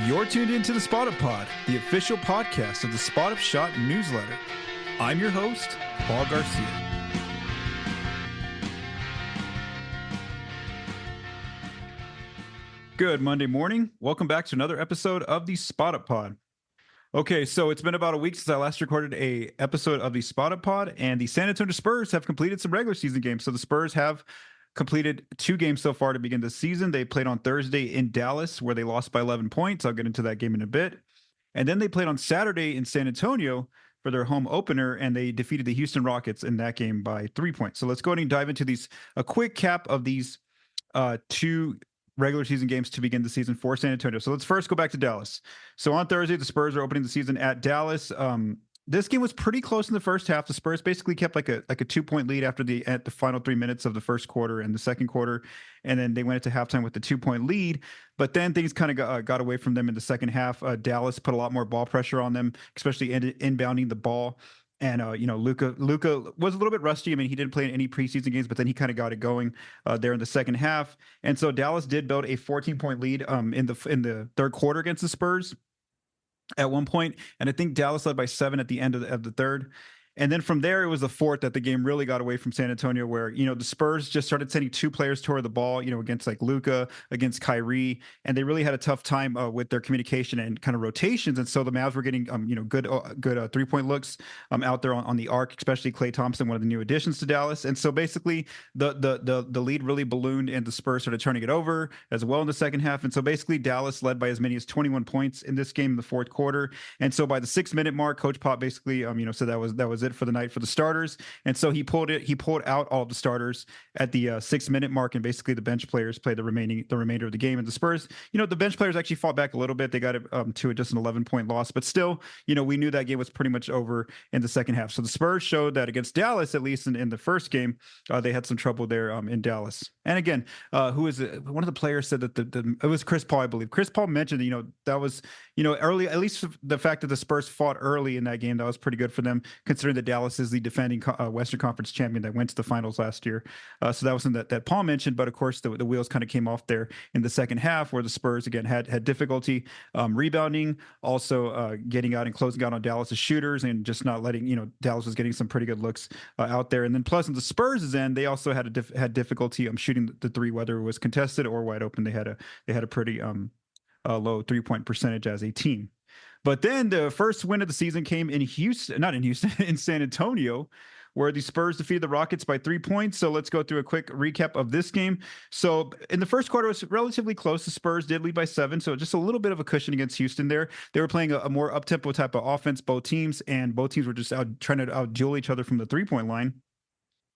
You're tuned into the Spot Up Pod, the official podcast of the Spot Up Shot newsletter. I'm your host, Paul Garcia. Good Monday morning. Welcome back to another episode of the Spot Up Pod. Okay, so it's been about a week since I last recorded a episode of the Spot Up Pod, and the San Antonio Spurs have completed some regular season games. So the Spurs have completed 2 games so far to begin the season. They played on Thursday in Dallas, where they lost by 11 points. I'll get into that game in a bit. And then they played on Saturday in San Antonio for their home opener, and they defeated the Houston Rockets in that game by 3 points. So let's go ahead and dive into a quick cap of these 2 regular season games to begin the season for San Antonio. So let's first go back to Dallas. So on Thursday, the Spurs are opening the season at Dallas. This game was pretty close in the first half. The Spurs basically kept like a 2-point lead at the final 3 minutes of the first quarter and the second quarter, and then they went into halftime with the 2-point lead. But then things kind of got away from them in the second half. Dallas put a lot more ball pressure on them, especially inbounding the ball. And Luka was a little bit rusty. I mean, he didn't play in any preseason games, but then he kind of got it going there in the second half. And so Dallas did build a 14-point lead in the third quarter against the Spurs at one point, and I think Dallas led by 7 at the end of the third. And then from there, it was the fourth that the game really got away from San Antonio, where, the Spurs just started sending 2 players toward the ball, against like Luka, against Kyrie, and they really had a tough time with their communication and kind of rotations. And so the Mavs were getting, good 3-point looks out there on the arc, especially Klay Thompson, one of the new additions to Dallas. And so basically the lead really ballooned, and the Spurs started turning it over as well in the second half. And so basically Dallas led by as many as 21 points in this game in the fourth quarter. And so by the 6-minute mark, Coach Pop basically, said that was it for the night for the starters. And so he pulled out all of the starters at the 6-minute mark, and basically the bench players played the remainder of the game. And the Spurs, the bench players actually fought back a little bit. They got it to just an 11-point loss, but still, we knew that game was pretty much over in the second half. So the Spurs showed that against Dallas, at least in the first game, they had some trouble there in Dallas. And again, who is it? One of the players said that it was Chris Paul, I believe. Chris Paul mentioned that was early, at least the fact that the Spurs fought early in that game, that was pretty good for them, considering that Dallas is the defending Western Conference champion that went to the finals last year. So that was something that Paul mentioned. But of course, the wheels kind of came off there in the second half, where the Spurs again had difficulty rebounding, also getting out and closing out on Dallas's shooters, and just not letting Dallas was getting some pretty good looks out there. And then plus on the Spurs' end, they also had difficulty shooting the three, whether it was contested or wide open. They had a pretty low 3-point percentage as a team. But then the first win of the season came in in San Antonio, where the Spurs defeated the Rockets by 3 points. So let's go through a quick recap of this game. So in the first quarter, it was relatively close. The Spurs did lead by 7, so just a little bit of a cushion against Houston there. They were playing a more up-tempo type of offense, both teams, and both teams were just trying to out-duel each other from the 3-point line.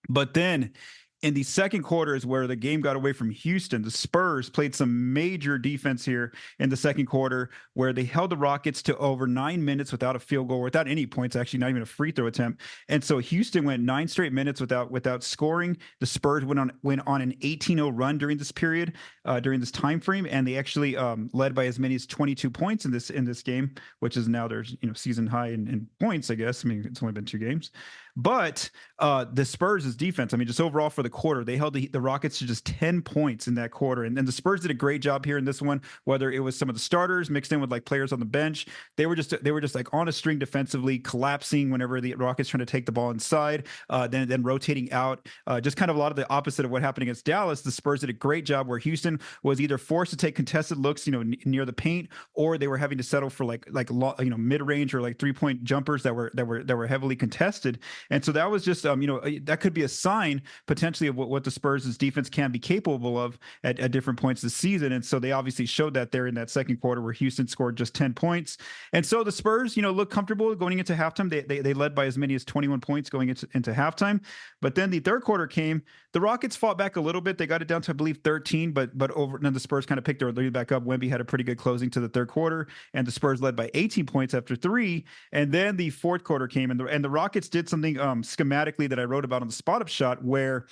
But then in the second quarter is where the game got away from Houston. The Spurs played some major defense here in the second quarter, where they held the Rockets to over 9 minutes without a field goal, without any points, actually not even a free throw attempt. And so Houston went 9 straight minutes without scoring. The Spurs went on an 18-0 run during this period, during this time frame, and they actually led by as many as 22 points in this game, which is now their season high in points, I guess. I mean, it's only been 2 games. But the Spurs' defense, I mean, just overall for the quarter, they held the Rockets to just 10 points in that quarter. And then the Spurs did a great job here in this one, whether it was some of the starters mixed in with like players on the bench. They were just like on a string defensively, collapsing whenever the Rockets trying to take the ball inside, then rotating out. Just kind of a lot of the opposite of what happened against Dallas. The Spurs did a great job, where Houston was either forced to take contested looks, near the paint, or they were having to settle for like mid-range or like 3-point jumpers that were heavily contested. And so that was just, that could be a sign potentially of what the Spurs' defense can be capable of at different points this season. And so they obviously showed that there in that second quarter, where Houston scored just 10 points. And so the Spurs, looked comfortable going into halftime. They led by as many as 21 points going into halftime. But then the third quarter came. The Rockets fought back a little bit. They got it down to, I believe, 13, but then the Spurs kind of picked their lead back up. Wemby had a pretty good closing to the third quarter, and the Spurs led by 18 points after 3. And then the fourth quarter came, and the Rockets did something schematically that I wrote about on the Spot Up Shot, where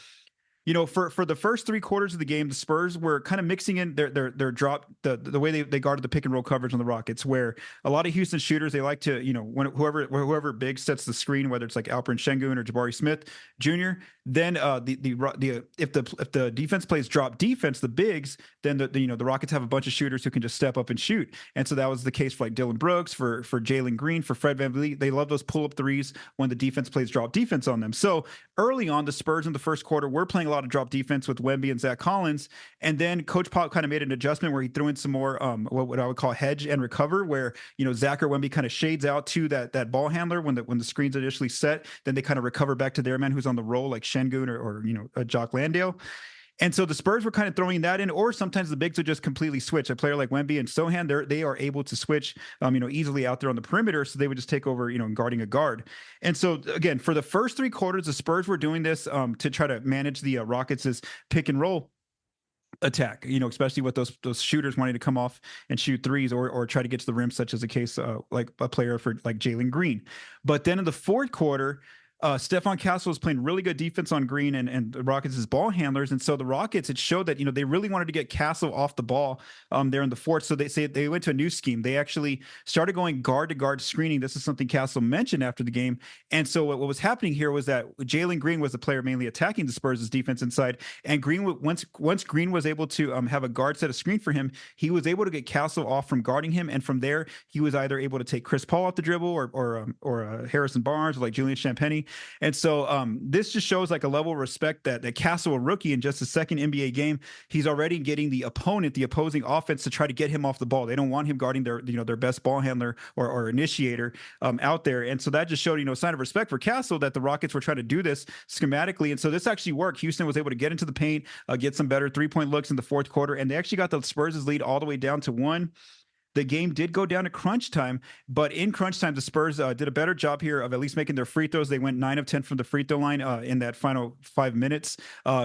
for the first 3 quarters of the game, the Spurs were kind of mixing in their drop, the way they guarded the pick and roll coverage on the Rockets, where a lot of Houston shooters, they like to, when whoever big sets the screen, whether it's like Alperen Şengün or Jabari Smith Jr., then if the defense plays drop defense, the bigs, then the Rockets have a bunch of shooters who can just step up and shoot. And so that was the case for like Dylan Brooks, for Jalen Green, for Fred VanVleet. They love those pull up threes when the defense plays drop defense on them. So early on, the Spurs in the first quarter were playing a lot of drop defense with Wemby and Zach Collins, and then Coach Pop kind of made an adjustment where he threw in some more what I would call hedge and recover, where Zach or Wemby kind of shades out to that ball handler when the screen's initially set, then they kind of recover back to their man who's on the roll, like Şengün or Jock Landale. And so the Spurs were kind of throwing that in, or sometimes the bigs would just completely switch. A player like Wemby and Sochan, they are able to switch, easily out there on the perimeter. So they would just take over, guarding a guard. And so again, for the first 3 quarters, the Spurs were doing this to try to manage the Rockets' pick and roll attack, especially with those shooters wanting to come off and shoot threes or try to get to the rim, such as a case like a player for like Jalen Green. But then in the fourth quarter, Stephon Castle was playing really good defense on Green and the Rockets' ball handlers. And so the Rockets, it showed that, they really wanted to get Castle off the ball there in the fourth. So they went to a new scheme. They actually started going guard to guard screening. This is something Castle mentioned after the game. And so what was happening here was that Jalen Green was the player mainly attacking the Spurs' defense inside. And Green, once Green was able to have a guard set a screen for him, he was able to get Castle off from guarding him. And from there, he was either able to take Chris Paul off the dribble or Harrison Barnes or like Julian Champagnie. And so this just shows like a level of respect that Castle, a rookie in just his second NBA game, he's already getting the opposing offense to try to get him off the ball. They don't want him guarding their best ball handler or initiator out there. And so that just showed, a sign of respect for Castle that the Rockets were trying to do this schematically. And so this actually worked. Houston was able to get into the paint, get some better 3-point looks in the fourth quarter. And they actually got the Spurs' lead all the way down to 1. The game did go down to crunch time, but in crunch time, the Spurs did a better job here of at least making their free throws. They went 9 of 10 from the free throw line in that final 5 minutes.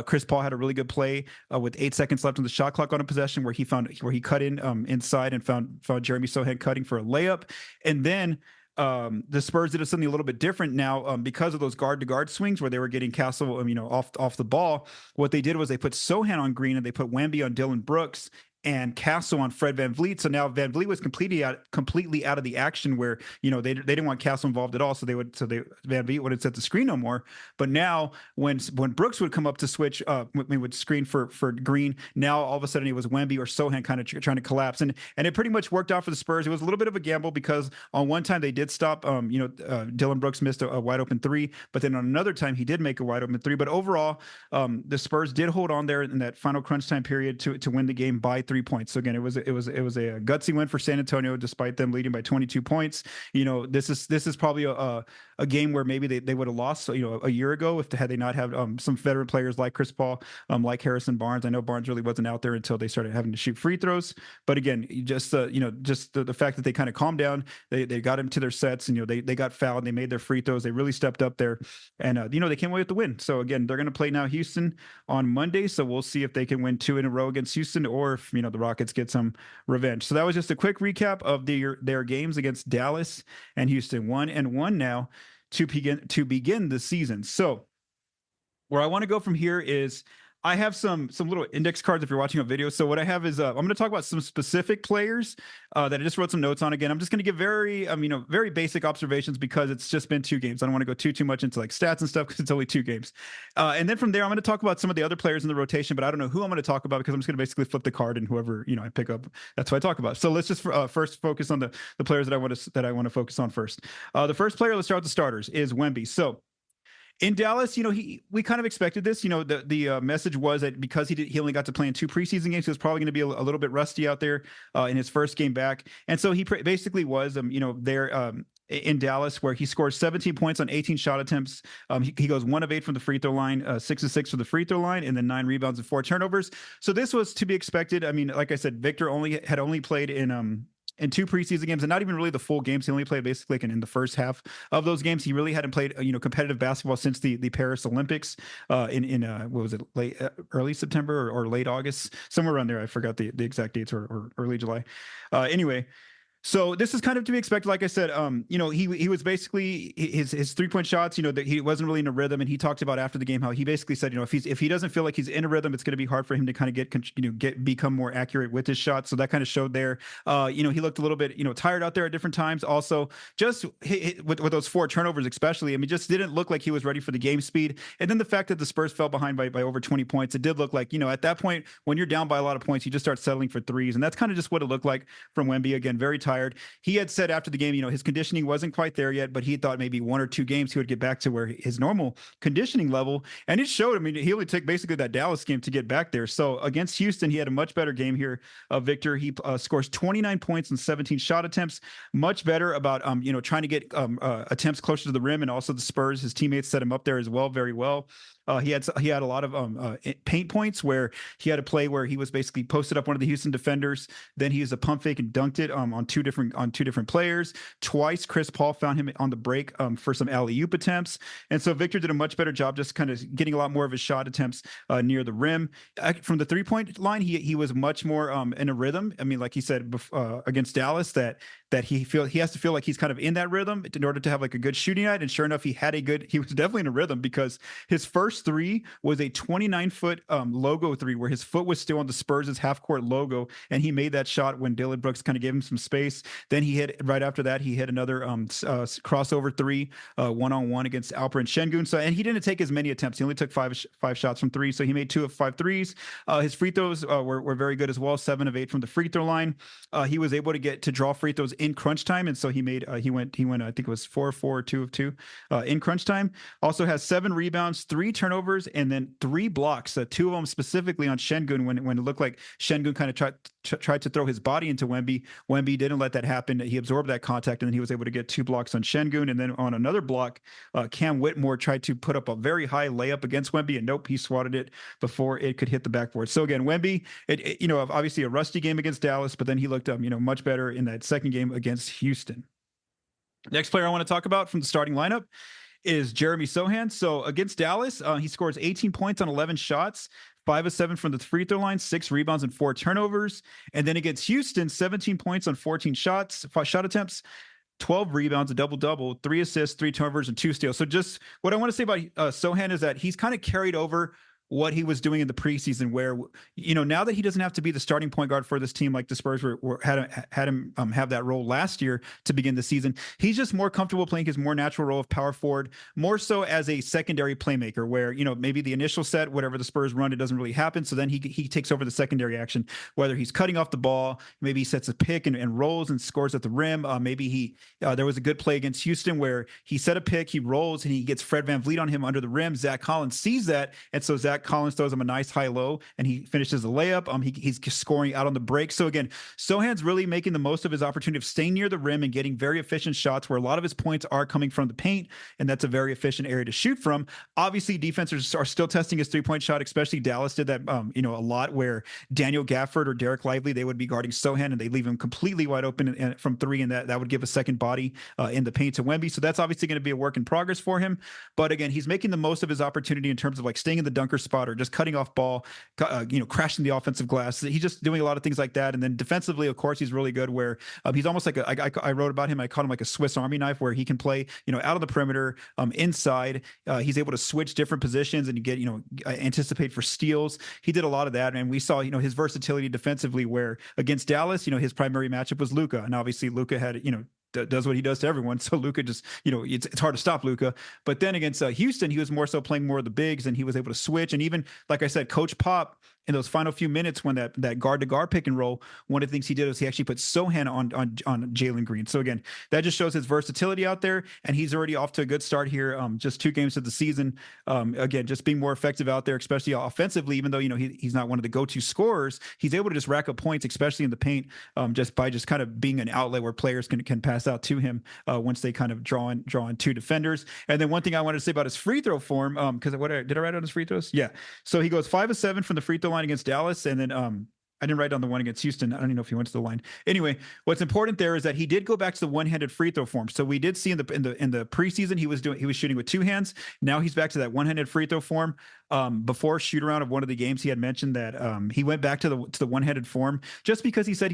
Chris Paul had a really good play with 8 seconds left on the shot clock on a possession where he cut in inside and found Jeremy Sochan cutting for a layup. And then the Spurs did something a little bit different now because of those guard to guard swings where they were getting Castle, off the ball. What they did was they put Sochan on Green and they put Wemby on Dylan Brooks and Castle on Fred VanVleet. So now VanVleet was completely out of the action where, they didn't want Castle involved at all. So VanVleet wouldn't set the screen no more. But now when Brooks would come up to switch, we would screen for Green. Now all of a sudden it was Wemby or Sochan kind of trying to collapse. And it pretty much worked out for the Spurs. It was a little bit of a gamble because on one time they did stop, Dylan Brooks missed a wide open 3, but then on another time he did make a wide open 3. But overall, the Spurs did hold on there in that final crunch time period to win the game by 3 points. So again, it was a gutsy win for San Antonio, despite them leading by 22 points. This is probably a game where maybe they would have lost, a year ago had they not had some veteran players like Chris Paul, like Harrison Barnes. I know Barnes really wasn't out there until they started having to shoot free throws. But again, just the fact that they kind of calmed down, they got into their sets, they got fouled, they made their free throws, they really stepped up there, and they came away with the win. So again, they're going to play now Houston on Monday. So we'll see if they can win 2 in a row against Houston, or if the Rockets get some revenge. So that was just a quick recap of their games against Dallas and Houston. 1-1 now to begin the season. So where I want to go from here is I have some little index cards if you're watching a video. So what I have is I'm going to talk about some specific players that I just wrote some notes on. Again, I'm just going to give very basic observations because it's just been 2 games. I don't want to go too much into like stats and stuff because it's only 2 games. And then from there, I'm going to talk about some of the other players in the rotation, but I don't know who I'm going to talk about because I'm just going to basically flip the card and whoever I pick up, that's what I talk about. So let's just first focus on the players that I want to focus on first. The first player, let's start with the starters, is Wemby. So in Dallas, we kind of expected this. The message was that because he only got to play in 2 preseason games, he was probably going to be a little bit rusty out there in his first game back. And so he basically was, there in Dallas, where he scores 17 points on 18 shot attempts. He goes 1 of 8 from the free throw line, 6 of 6 from the free throw line, and then 9 rebounds and 4 turnovers. So this was to be expected. I mean, like I said, Victor had only played in 2 preseason games, and not even really the full games. He only played basically in the first half of those games. He really hadn't played, competitive basketball since the Paris Olympics in what was it, early September or late August, somewhere around there. I forgot the exact dates, or early July. Anyway, So this is kind of to be expected. Like I said, he was basically his 3-point shots, that he wasn't really in a rhythm. And he talked about after the game how he basically said, if he doesn't feel like he's in a rhythm, it's going to be hard for him to kind of become more accurate with his shots. So that kind of showed there. He looked a little bit, tired out there at different times. Also, just with those 4 turnovers, especially, I mean, just didn't look like he was ready for the game speed. And then the fact that the Spurs fell behind by over 20 points, it did look like, at that point, when you're down by a lot of points, you just start settling for threes. And that's kind of just what it looked like from Wemby. Again, very tired. He had said after the game, his conditioning wasn't quite there yet, but he thought maybe 1 or 2 games he would get back to where his normal conditioning level. And it showed. I mean, he only took basically that Dallas game to get back there. So against Houston, he had a much better game here. Victor, he scores 29 points and 17 shot attempts. Much better about trying to get attempts closer to the rim, and also the Spurs, his teammates set him up there as well, very well. He had a lot of paint points where he had a play where he was basically posted up one of the Houston defenders. Then he used a pump fake and dunked it on two different players. Twice, Chris Paul found him on the break for some alley-oop attempts. And so Victor did a much better job just kind of getting a lot more of his shot attempts near the rim. From the 3-point line, he was much more in a rhythm. I mean, like he said against Dallas, that he has to feel like he's kind of in that rhythm in order to have like a good shooting night. And sure enough, he was definitely in a rhythm, because his first 3 was a 29-foot logo 3 where his foot was still on the Spurs' half-court logo, and he made that shot when Dillon Brooks kind of gave him some space. Then right after that, he hit another crossover 3 one-on-one against Alper and Şengün. And he didn't take as many attempts. He only took five shots from 3, so he made 2 of 5 threes. His free throws were very good as well, 7 of 8 from the free throw line. He was able to draw free throws in crunch time, and so he went I think it was 4 of 4, 2 of 2 in crunch time. Also has 7 rebounds, 3 turnovers, and then 3 blocks. 2 of them specifically on Şengün when it looked like Şengün kind of tried to throw his body into Wemby. Wemby didn't let that happen. He absorbed that contact, and then he was able to get 2 blocks on Şengün. And then on another block, Cam Whitmore tried to put up a very high layup against Wemby, and nope, he swatted it before it could hit the backboard. So again, Wemby, obviously a rusty game against Dallas, but then he looked much better in that second game against Houston. Next player I want to talk about from the starting lineup is Jeremy Sochan. So against Dallas, he scores 18 points on 11 shots, 5 of 7 from the free throw line, 6 rebounds and 4 turnovers. And then against Houston, 17 points on 14 shots, 5 shot attempts, 12 rebounds, a double-double, 3 assists, 3 turnovers, and 2 steals. So just what I want to say about Sochan is that he's kind of carried over what he was doing in the preseason, where now that he doesn't have to be the starting point guard for this team like the Spurs had him have that role last year to begin the season. He's just more comfortable playing his more natural role of power forward, more so as a secondary playmaker, where maybe the initial set, whatever the Spurs run, it doesn't really happen. So then he takes over the secondary action, whether he's cutting off the ball, maybe he sets a pick and rolls and scores at the rim. Maybe there was a good play against Houston where he set a pick, he rolls, and he gets Fred VanVleet on him under the rim. Zach Collins sees that, and so Zach Collins throws him a nice high-low, and he finishes the layup. He's scoring out on the break. So again, Sochan's really making the most of his opportunity of staying near the rim and getting very efficient shots where a lot of his points are coming from the paint, and that's a very efficient area to shoot from. Obviously, defenses are still testing his 3-point shot, especially Dallas did that, a lot, where Daniel Gafford or Derek Lively, they would be guarding Sochan, and they leave him completely wide open from 3, and that would give a second body in the paint to Wemby. So that's obviously going to be a work in progress for him. But again, he's making the most of his opportunity in terms of like staying in the dunker spot or just cutting off ball, crashing the offensive glass. He's just doing a lot of things like that. And then defensively, of course, he's really good, where he's almost like I wrote about him, I called him like a Swiss Army knife, where he can play, out of the perimeter, inside. He's able to switch different positions and get, anticipate for steals. He did a lot of that. And we saw, his versatility defensively, where against Dallas, his primary matchup was Luka. And obviously Luka had, does what he does to everyone. So Luka just, it's hard to stop Luka. But then against Houston, he was more so playing more of the bigs, and he was able to switch. And even, like I said, Coach Pop, in those final few minutes when that guard-to-guard pick and roll, one of the things he did was he actually put Sochan on Jalen Green. So again, that just shows his versatility out there, and he's already off to a good start here. Just 2 games of the season. Again, just being more effective out there, especially offensively, even though, he's not one of the go-to scorers, he's able to just rack up points, especially in the paint, just by just kind of being an outlet where players can pass out to him once they kind of draw in 2 defenders. And then one thing I wanted to say about his free throw form, because did I write on his free throws? Yeah. So he goes 5 of 7 from the free throw line against Dallas, and then I didn't write down the one against Houston. I don't even know if he went to the line. Anyway, what's important there is that he did go back to the one-handed free throw form. So we did see in the preseason he was shooting with two hands. Now he's back to that one-handed free throw form. Before shoot around of one of the games, he had mentioned that he went back to the one-handed form just because he said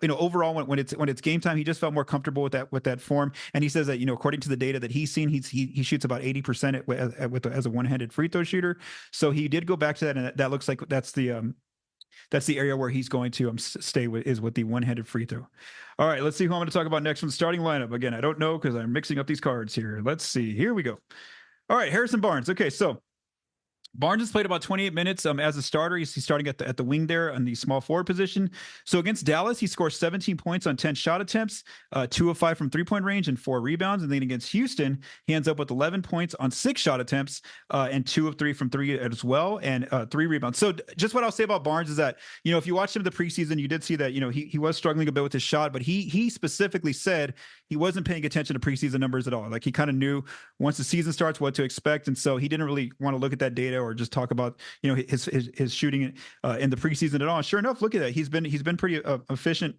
overall when it's game time, he just felt more comfortable with that form. And he says that according to the data that he's seen, he shoots about 80% as a one-handed free throw shooter. So he did go back to that, and that looks like that's the area where he's going to stay with the one-handed free throw. All right, let's see who I'm going to talk about next from the starting lineup. Again, I don't know because I'm mixing up these cards here. Let's see. Here we go. All right, Harrison Barnes. Okay, so Barnes has played about 28 minutes as a starter. He's starting at the wing there on the small forward position. So against Dallas, he scores 17 points on 10 shot attempts, 2 of 5 from three-point range, and 4 rebounds. And then against Houston, he ends up with 11 points on 6 shot attempts, and 2 of 3 from 3 as well, and 3 rebounds. So just what I'll say about Barnes is that, if you watched him in the preseason, you did see that, he was struggling a bit with his shot, but he specifically said he wasn't paying attention to preseason numbers at all. Like, he kind of knew once the season starts what to expect. And so he didn't really want to look at that data or just talk about his shooting in the preseason at all. Sure enough, look at that. He's been pretty efficient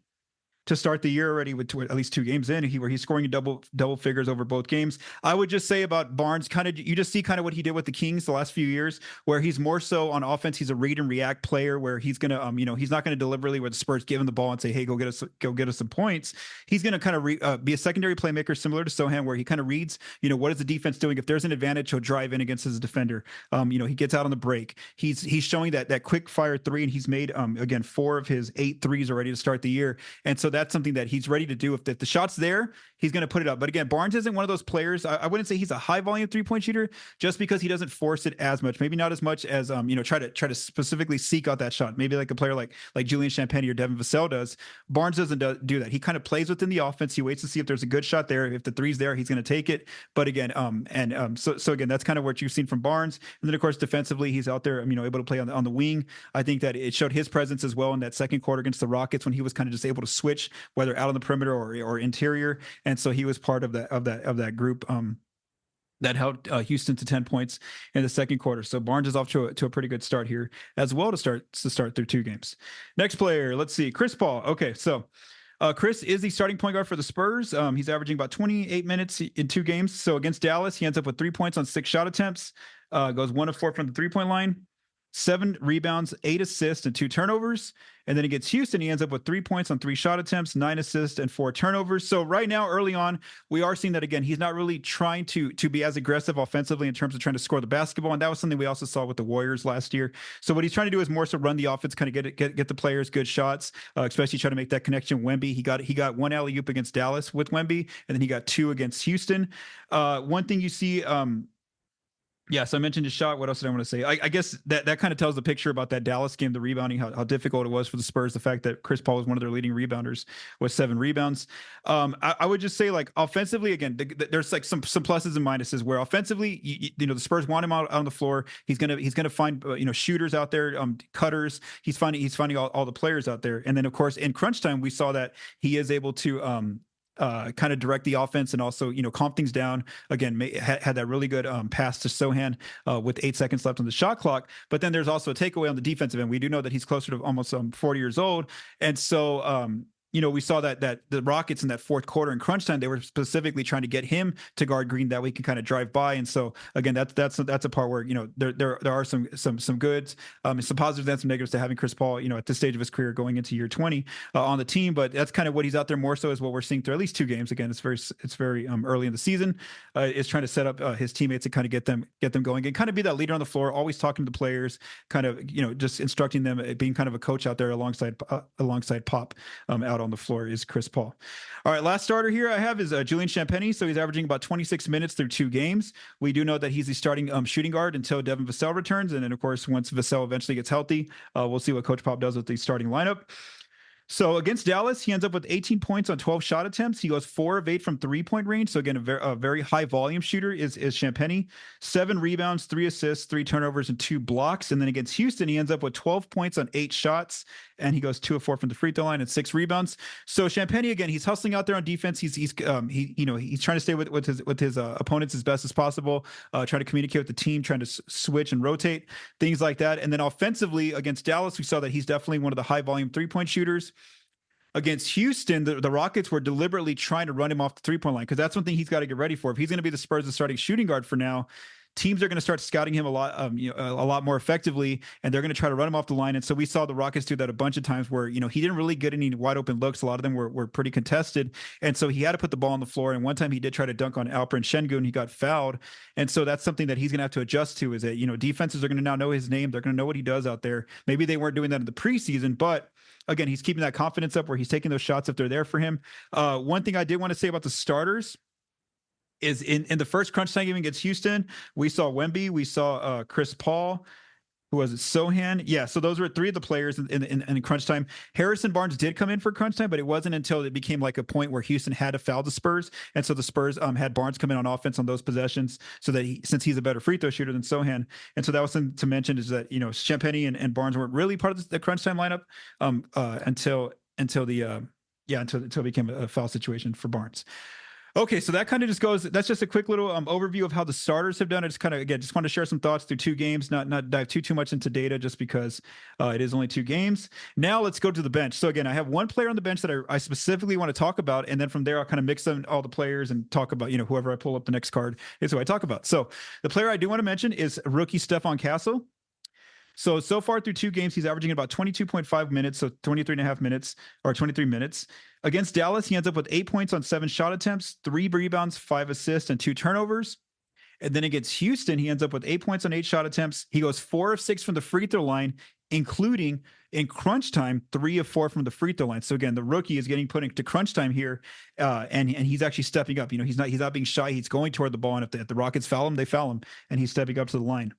to start the year already with at least 2 games in, where he's scoring double figures over both games. I would just say about Barnes, you just see kind of what he did with the Kings the last few years, where he's more so on offense. He's a read and react player, where he's gonna, he's not gonna deliberately where the Spurs give him the ball and say, hey, go get us some points. He's gonna kind of be a secondary playmaker similar to Sochan, where he kind of reads, what is the defense doing? If there's an advantage, he'll drive in against his defender. He gets out on the break. He's showing that quick fire 3, and he's made again 4 of his 8 threes already to start the year, and so that's something that he's ready to do. If the shot's there, he's going to put it up. But again, Barnes isn't one of those players. I wouldn't say he's a high volume 3-point shooter, just because he doesn't force it as much. Maybe not as much as try to specifically seek out that shot. Maybe like a player like Julian Champagnie or Devin Vassell does. Barnes doesn't do that. He kind of plays within the offense. He waits to see if there's a good shot there. If the three's there, he's going to take it. But again, so again, that's kind of what you've seen from Barnes. And then of course defensively, he's out there, able to play on the wing. I think that it showed his presence as well in that second quarter against the Rockets, when he was kind of just able to switch, whether out on the perimeter or interior. And so he was part of that group that helped Houston to 10 points in the second quarter. So Barnes is off to a pretty good start here as well to start through 2 games. Next player, let's see, Chris Paul. Okay, so Chris is the starting point guard for the Spurs. He's averaging about 28 minutes in 2 games. So against Dallas, he ends up with 3 points on 6 shot attempts, goes 1 of 4 from the 3-point line, 7 rebounds, 8 assists, and 2 turnovers. And then against Houston, he ends up with 3 points on 3 shot attempts, 9 assists, and 4 turnovers. So right now, early on, we are seeing that, again, he's not really trying to be as aggressive offensively in terms of trying to score the basketball. And that was something we also saw with the Warriors last year. So what he's trying to do is more so run the offense, kind of get the players good shots, especially try to make that connection. Wemby, he got 1 alley-oop against Dallas with Wemby, and then he got 2 against Houston. One thing you see, yeah, so I mentioned his shot. What else did I want to say? I guess that kind of tells the picture about that Dallas game, the rebounding, how difficult it was for the Spurs. The fact that Chris Paul was one of their leading rebounders with 7 rebounds. I would just say, like, offensively, again, there's like some pluses and minuses. Where offensively, the Spurs want him out on the floor. He's gonna find shooters out there, cutters. He's finding all the players out there. And then of course in crunch time, we saw that he is able to kind of direct the offense and also, calm things down. Again, had that really good pass to Sochan with 8 seconds left on the shot clock. But then there's also a takeaway on the defensive end. We do know that he's closer to almost 40 years old. And so, we saw that the Rockets in that fourth quarter in crunch time, they were specifically trying to get him to guard Green, that way he can kind of drive by. And so again, that's a part where there are some goods, some positives and some negatives to having Chris Paul at this stage of his career going into year 20 on the team. But that's kind of what he's out there more so is what we're seeing through at least 2 games. Again, it's very early in the season. Is trying to set up his teammates and kind of get them going and kind of be that leader on the floor, always talking to the players, kind of just instructing them, being kind of a coach out there alongside Pop out on the floor is Chris Paul. All right, last starter here I have is Julian Champagnie. So he's averaging about 26 minutes through 2 games. We do know that he's the starting shooting guard until Devin Vassell returns. And then, of course, once Vassell eventually gets healthy, we'll see what Coach Pop does with the starting lineup. So against Dallas, he ends up with 18 points on 12 shot attempts. He goes 4 of 8 from 3-point range. So again, a very high volume shooter is Champagnie. 7 rebounds, 3 assists, 3 turnovers, and 2 blocks. And then against Houston, he ends up with 12 points on 8 shots, and he goes 2 of 4 from the free throw line and 6 rebounds. So Champagnie, again, he's hustling out there on defense. He's trying to stay with his opponents as best as possible. Trying to communicate with the team, trying to switch and rotate, things like that. And then offensively against Dallas, we saw that he's definitely one of the high volume 3-point shooters. Against Houston, the Rockets were deliberately trying to run him off the 3-point line, because that's one thing he's got to get ready for. If he's going to be the Spurs' starting shooting guard for now, teams are going to start scouting him a lot more effectively, and they're going to try to run him off the line. And so we saw the Rockets do that a bunch of times where, he didn't really get any wide open looks. A lot of them were pretty contested. And so he had to put the ball on the floor. And one time he did try to dunk on Alperen Şengün. He got fouled. And so that's something that he's going to have to adjust to, is that, defenses are going to now know his name. They're going to know what he does out there. Maybe they weren't doing that in the preseason, but again, he's keeping that confidence up where he's taking those shots if they're there for him. One thing I did want to say about the starters is in the first crunch time game against Houston, we saw Wemby, we saw Chris Paul, who was it, Sochan? Yeah, so those were 3 of the players in crunch time. Harrison Barnes did come in for crunch time, but it wasn't until it became like a point where Houston had to foul the Spurs, and so the Spurs had Barnes come in on offense on those possessions, so that since he's a better free throw shooter than Sochan. And so that was something to mention, is that Champagnie and Barnes weren't really part of the crunch time lineup until it became a foul situation for Barnes. Okay, so that kind of just goes, that's just a quick little overview of how the starters have done. I just kind of, again, just want to share some thoughts through 2 games, not dive too much into data, just because it is only 2 games. Now let's go to the bench. So again, I have one player on the bench that I specifically want to talk about, and then from there I'll kind of mix in all the players and talk about, whoever I pull up the next card is who I talk about. So the player I do want to mention is rookie Stephon Castle. So far through 2 games, he's averaging about 22.5 minutes, so 23.5 minutes, or 23 minutes. Against Dallas, he ends up with 8 points on 7 shot attempts, 3 rebounds, 5 assists, and 2 turnovers. And then against Houston, he ends up with 8 points on 8 shot attempts. He goes 4 of 6 from the free throw line, including in crunch time, 3 of 4 from the free throw line. So again, the rookie is getting put into crunch time here, and he's actually stepping up. He's not being shy. He's going toward the ball, and if the Rockets foul him, they foul him, and he's stepping up to the line.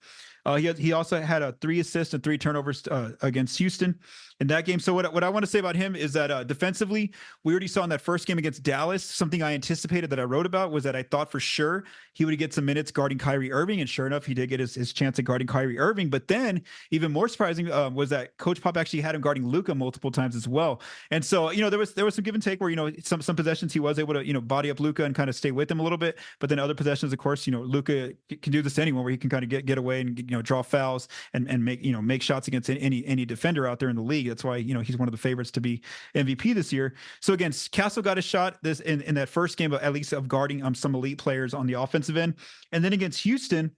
He also had 3 assists and 3 turnovers against Houston in that game. So what I want to say about him is that defensively, we already saw in that first game against Dallas, something I anticipated that I wrote about was that I thought for sure he would get some minutes guarding Kyrie Irving, and sure enough, he did get his chance at guarding Kyrie Irving. But then, even more surprising was that Coach Pop actually had him guarding Luka multiple times as well. And so there was some give and take where some possessions he was able to body up Luka and kind of stay with him a little bit, but then other possessions, of course, Luka can do this to anyone, where he can kind of get away and draw fouls and make shots against any defender out there in the league. That's why he's one of the favorites to be MVP this year. So again, Castle got a shot this in that first game, at least of guarding some elite players on the offensive end. And then against Houston,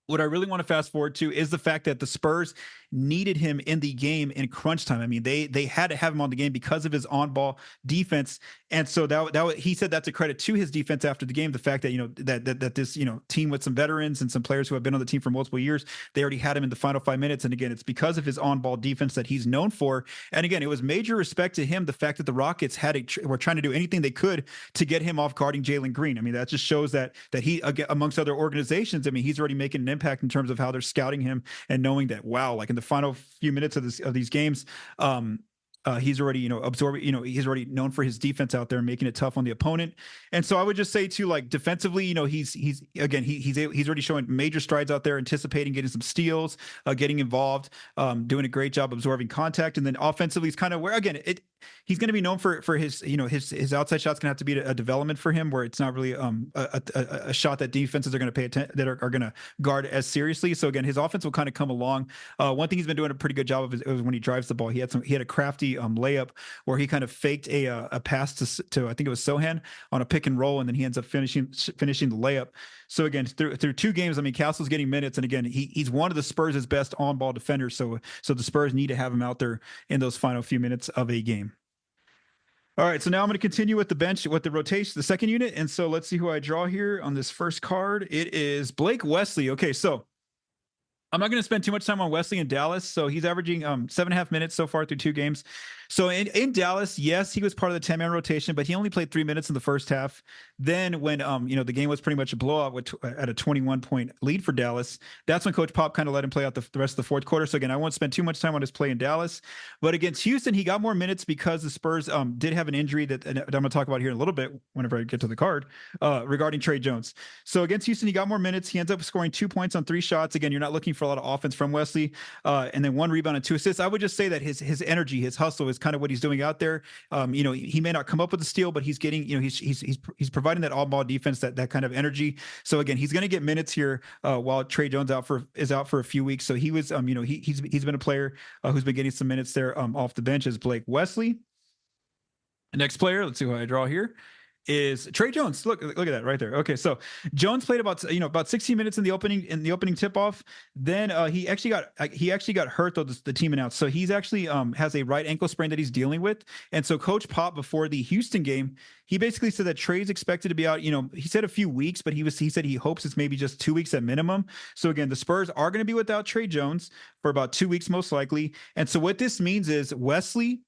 what I really want to fast forward to is the fact that the Spurs needed him in the game in crunch time. I mean, they had to have him on the game because of his on-ball defense. And so that he said that's a credit to his defense after the game. The fact that that this team with some veterans and some players who have been on the team for multiple years, they already had him in the final 5 minutes. And again, it's because of his on-ball defense that he's known for. And again, it was major respect to him, the fact that the Rockets were trying to do anything they could to get him off guarding Jalen Green. I mean, that just shows that he, amongst other organizations, I mean, he's already making an impact in terms of how they're scouting him and knowing that, wow, like in the final few minutes of these games, he's already absorbing, he's already known for his defense out there, making it tough on the opponent. And so I would just say too, like defensively, he's already showing major strides out there, anticipating getting some steals, getting involved, doing a great job absorbing contact. And then offensively, he's kind of where, again, he's going to be known for his his outside shots. Going to have to be a development for him, where it's not really a shot that defenses are going to pay attention, that are going to guard as seriously. So again, his offense will kind of come along. One thing he's been doing a pretty good job of is when he drives the ball. He had a crafty layup where he kind of faked a pass to I think it was Sochan on a pick and roll, and then he ends up finishing the layup. So again, through 2 games, I mean, Castle's getting minutes, and again, he's one of the Spurs' best on-ball defenders. So the Spurs need to have him out there in those final few minutes of a game. All right, so now I'm going to continue with the bench, with the rotation, the second unit. And so let's see who I draw here on this first card. It is Blake Wesley. Okay, so I'm not going to spend too much time on Wesley in Dallas. So he's averaging 7.5 minutes so far through 2 games. So in Dallas, yes, he was part of the 10-man rotation, but he only played 3 minutes in the first half. Then when the game was pretty much a blowout at a 21-point lead for Dallas, that's when Coach Pop kind of let him play out the rest of the fourth quarter. So again, I won't spend too much time on his play in Dallas, but against Houston, he got more minutes because the Spurs did have an injury that I'm going to talk about here in a little bit whenever I get to the card regarding Trey Jones. So against Houston, he got more minutes. He ends up scoring 2 points on 3 shots. Again, you're not looking for a lot of offense from Wesley, and then 1 rebound and 2 assists. I would just say that his energy, his hustle is kind of what he's doing out there. He may not come up with the steal, but he's getting, he's providing that all ball defense, that kind of energy. So again, he's going to get minutes here while Trey Jones is out for a few weeks. So he was, he's been a player who's been getting some minutes there off the bench as Blake Wesley. The next player, let's see who I draw here, is Trey Jones. Look at that right there. Okay, so Jones played about 16 minutes in the opening tip off. Then he actually got hurt though. The team announced, so he's actually has a right ankle sprain that he's dealing with. And so Coach Pop, before the Houston game, he basically said that Trey's expected to be out. He said a few weeks, but he said he hopes it's maybe just 2 weeks at minimum. So again, the Spurs are going to be without Trey Jones for about 2 weeks most likely. And so what this means is Wesley,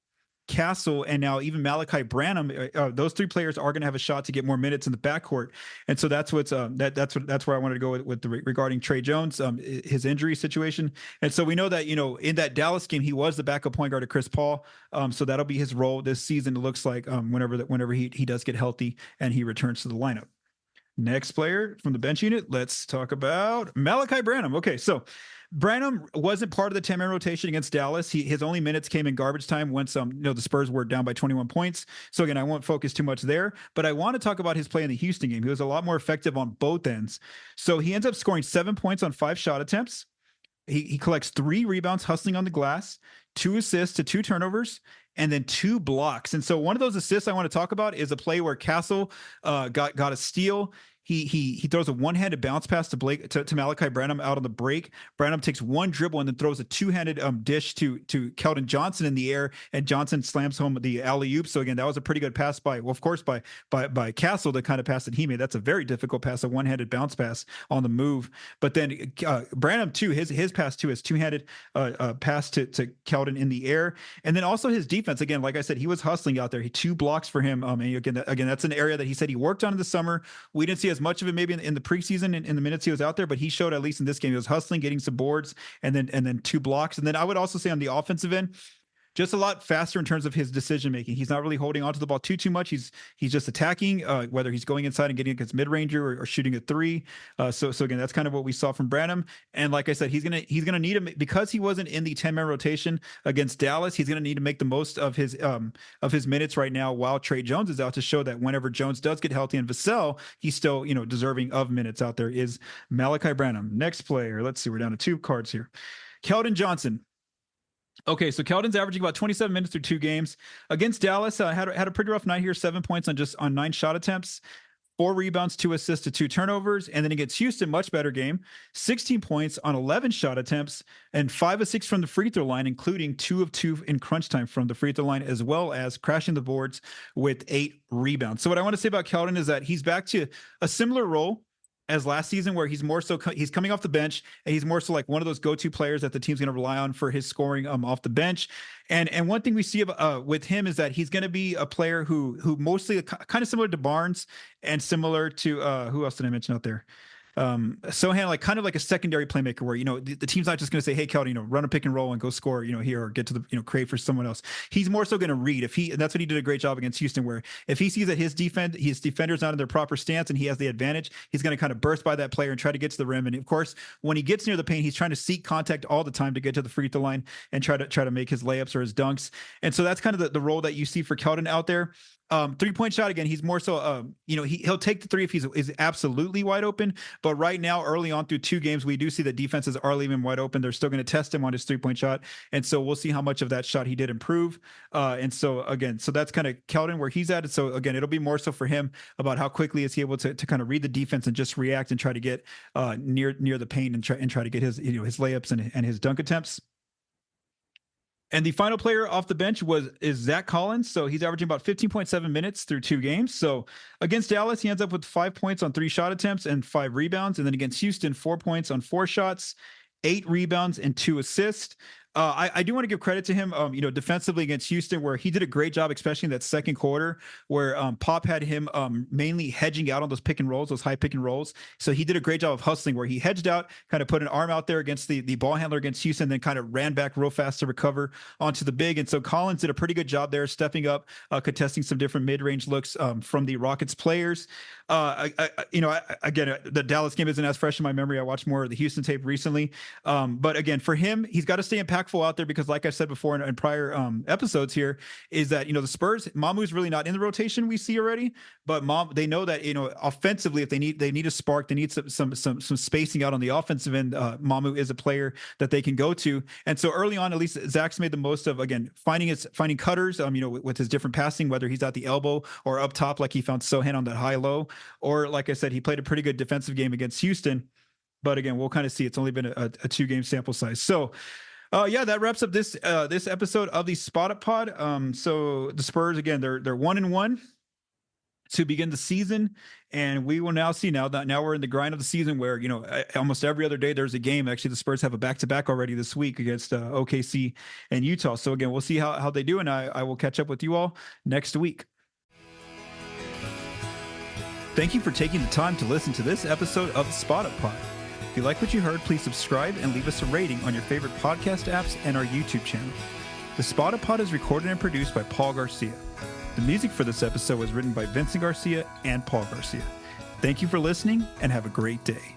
Castle, and now even Malachi Branham, those 3 players are going to have a shot to get more minutes in the backcourt. And so that's what's that's where I wanted to go with regarding Trey Jones, his injury situation. And so we know that in that Dallas game he was the backup point guard to Chris Paul. So that'll be his role this season. It looks like whenever he does get healthy and he returns to the lineup. Next player from the bench unit, let's talk about Malachi Branham. Okay, so Branham wasn't part of the 10-man rotation against Dallas. His only minutes came in garbage time once the Spurs were down by 21 points. So again, I won't focus too much there, but I want to talk about his play in the Houston game. He was a lot more effective on both ends. So he ends up scoring 7 points on 5 shot attempts. He collects 3 rebounds hustling on the glass, 2 assists to 2 turnovers, and then 2 blocks. And so one of those assists I want to talk about is a play where Castle got a steal. He throws a one-handed bounce pass to Malachi Branham out on the break. Branham takes 1 dribble and then throws a 2-handed dish to Keldon Johnson in the air, and Johnson slams home the alley-oop. So again, that was a pretty good pass by Castle, the kind of pass that he made. That's a very difficult pass, a one-handed bounce pass on the move. But then Branham too, his pass too is 2-handed pass to Keldon in the air, and then also his defense. Again, like I said, he was hustling out there. He 2 blocks for him. And again, that's an area that he said he worked on in the summer. We didn't see as much of it maybe in the preseason in the minutes he was out there, but he showed, at least in this game, he was hustling, getting some boards, and then 2 blocks. And then I would also say on the offensive end, just a lot faster in terms of his decision making. He's not really holding onto the ball too much. He's just attacking, whether he's going inside and getting against mid ranger or shooting a 3. So again, that's kind of what we saw from Branham. And like I said, he's gonna need him because he wasn't in the 10-man rotation against Dallas. He's gonna need to make the most of his minutes right now while Trey Jones is out, to show that whenever Jones does get healthy and Vassell, he's still deserving of minutes out there. Is Malachi Branham. Next player. Let's see. We're down to 2 cards here. Keldon Johnson. Okay, so Keldon's averaging about 27 minutes through 2 games. Against Dallas, had a pretty rough night here, 7 points on 9 shot attempts, 4 rebounds, 2 assists to 2 turnovers. And then against Houston, much better game, 16 points on 11 shot attempts and 5 of 6 from the free throw line, including 2 of 2 in crunch time from the free throw line, as well as crashing the boards with 8 rebounds. So what I want to say about Keldon is that he's back to a similar role as last season, where he's more so he's coming off the bench, and he's more so like one of those go-to players that the team's going to rely on for his scoring off the bench. And one thing we see with him is that he's going to be a player who mostly kind of similar to Barnes and similar to who else did I mention out there? Sochan, like kind of like a secondary playmaker where, the team's not just going to say, hey, Keldon, run a pick and roll and go score, here, or get to the, create for someone else. He's more so going to read and that's what he did a great job against Houston, where if he sees that his defender's not in their proper stance and he has the advantage, he's going to kind of burst by that player and try to get to the rim. And of course, when he gets near the paint, he's trying to seek contact all the time to get to the free throw line and try to make his layups or his dunks. And so that's kind of the role that you see for Keldon out there. 3-point shot, again, he's more so, he'll take the 3 if he's absolutely wide open. But right now, early on through 2 games, we do see that defenses are leaving him wide open. They're still going to test him on his 3-point shot. And so we'll see how much of that shot he did improve. And so again, so that's kind of Keldon where he's at. And so again, it'll be more so for him about how quickly is he able to kind of read the defense and just react and try to get near the paint and try to get his layups and his dunk attempts. And the final player off the bench is Zach Collins. So he's averaging about 15.7 minutes through 2 games. So against Dallas, he ends up with 5 points on 3 shot attempts and 5 rebounds. And then against Houston, 4 points on 4 shots, 8 rebounds and 2 assists. I do want to give credit to him, defensively against Houston, where he did a great job, especially in that second quarter, where Pop had him mainly hedging out on those pick and rolls, those high pick and rolls. So he did a great job of hustling, where he hedged out, kind of put an arm out there against the ball handler against Houston, then kind of ran back real fast to recover onto the big. And so Collins did a pretty good job there, stepping up, contesting some different mid-range looks from the Rockets players. Again, the Dallas game isn't as fresh in my memory. I watched more of the Houston tape recently. But again, for him, he's got to stay impactful out there, because like I said before in prior episodes here, is that the Spurs, Mamu's really not in the rotation we see already, but they know that offensively, if they need a spark, they need some spacing out on the offensive end. Mamu is a player that they can go to, and so early on, at least Zach's made the most of, again, finding cutters, with his different passing, whether he's at the elbow or up top, like he found Sochan on that high low, or like I said, he played a pretty good defensive game against Houston. But again, we'll kind of see. It's only been a 2-game sample size. So that wraps up this episode of the Spot Up Pod. So the Spurs, again, they're 1-1 to begin the season, and we will now see now we're in the grind of the season where almost every other day there's a game. Actually, the Spurs have a back-to-back already this week against OKC and Utah. So again, we'll see how they do, and I will catch up with you all next week. Thank you for taking the time to listen to this episode of the Spot Up Pod. If you like what you heard, please subscribe and leave us a rating on your favorite podcast apps and our YouTube channel. The Spot Up Pod is recorded and produced by Paul Garcia. The music for this episode was written by Vincent Garcia and Paul Garcia. Thank you for listening, and have a great day.